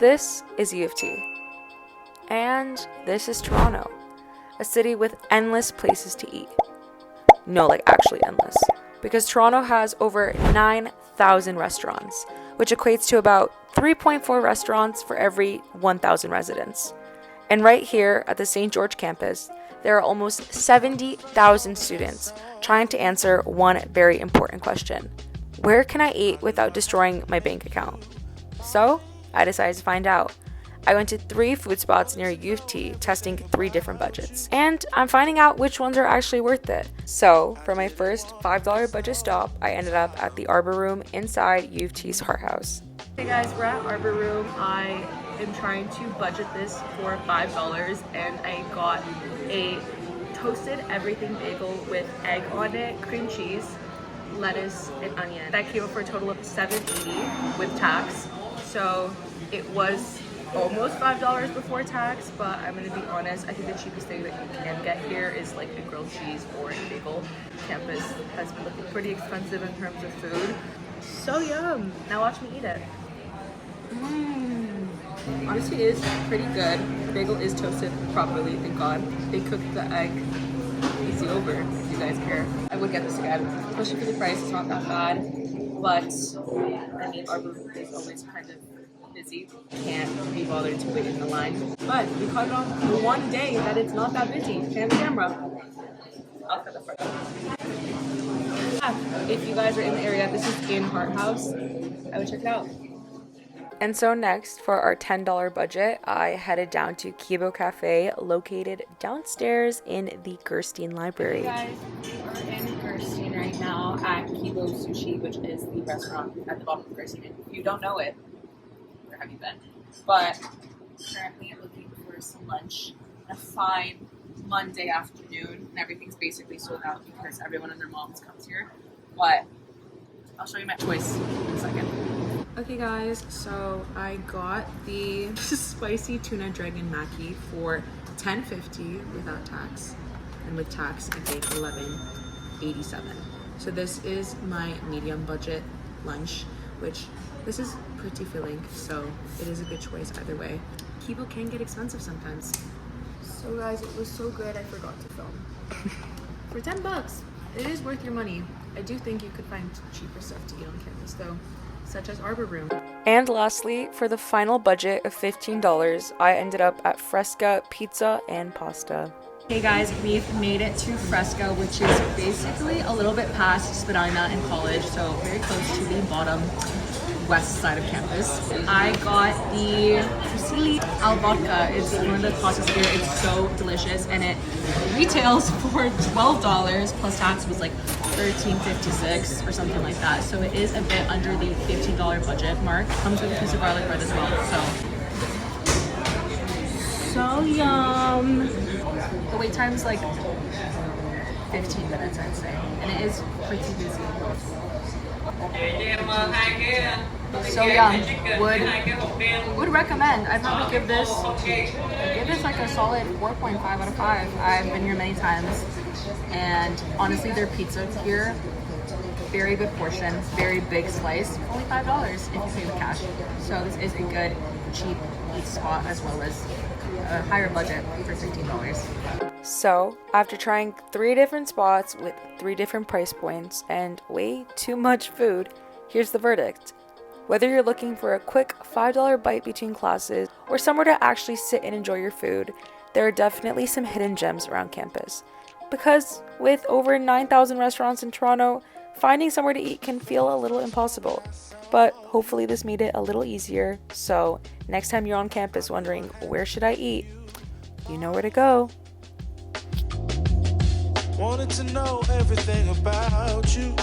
This is UofT, and this is Toronto, a city with endless places to eat. No, like actually endless, because Toronto has over 9,000 restaurants, which equates to about 3.4 restaurants for every 1,000 residents. And right here at the St. George campus, there are almost 70,000 students trying to answer one very important question: where can I eat without destroying my bank account? So I decided to find out. I went to 3 food spots near UofT, testing 3 different budgets. And I'm finding out which ones are actually worth it. So for my first $5 budget stop, I ended up at the Arbor Room inside UofT's Heart House. Hey guys, we're at Arbor Room. I am trying to budget this for $5, and I got a toasted everything bagel with egg on it, cream cheese, lettuce, and onion. That came up for a total of $7.80 with tax. So it was almost $5 before tax, but I'm gonna be honest, I think the cheapest thing that you can get here is like a grilled cheese or a bagel. Campus has been looking pretty expensive in terms of food. So yum! Now watch me eat it. Honestly, it is pretty good. The bagel is toasted properly, thank God. They cooked the egg easy over, if you guys care. I would get this again, especially for the price. It's not that bad, but I mean, our booth is always kind of busy. Can't be bothered to wait in the line. But we caught it on the one day that it's not that busy. Pan the camera. I'll cut the front. If you guys are in the area, this is in Heart House. I would check it out. And so next, for our $10 budget, I headed down to Kibo Cafe, located downstairs in the Gerstein Library. Hey guys, we are in Gerstein right now at Kibo Sushi, which is the restaurant at the bottom of Gerstein. If you don't know it, where have you been? But currently I'm looking for some lunch. A fine Monday afternoon, and everything's basically sold out because everyone and their moms comes here. But I'll show you my choice in a second. Okay guys, so I got the spicy tuna dragon maki for $10.50 without tax, and with tax I paid $11.87. So this is my medium budget lunch, which this is pretty filling, so it is a good choice either way. Kibo can get expensive sometimes. So guys, it was so good I forgot to film. For $10, it is worth your money. I do think you could find cheaper stuff to eat on campus though, such as Arbor Room. And lastly, for the final budget of $15, I ended up at Fresca Pizza and Pasta. Hey guys, we've made it to Fresca, which is basically a little bit past Spadina and College, so very close to the bottom west side of campus. I got the fusilli al vodka. It's one of the pastas here. It's so delicious, and it retails for $12 plus tax was like $13.56 or something like that. So it is a bit under the $15 budget mark. Comes with a piece of garlic bread as well. So yum. The wait time's like 15 minutes, I'd say, and it is pretty busy. So yum. Would recommend. I'd probably give this like a solid 4.5 out of 5. I've been here many times, and honestly their pizza here, very good portion, very big slice, only $5 if you pay with cash. So this is a good cheap eat spot as well as a higher budget for $15. So after trying 3 different spots with 3 different price points and way too much food, here's the verdict. Whether you're looking for a quick $5 bite between classes or somewhere to actually sit and enjoy your food, there are definitely some hidden gems around campus. Because with over 9,000 restaurants in Toronto, finding somewhere to eat can feel a little impossible. But hopefully this made it a little easier, so next time you're on campus wondering, where should I eat? You know where to go. Wanted to know everything about you.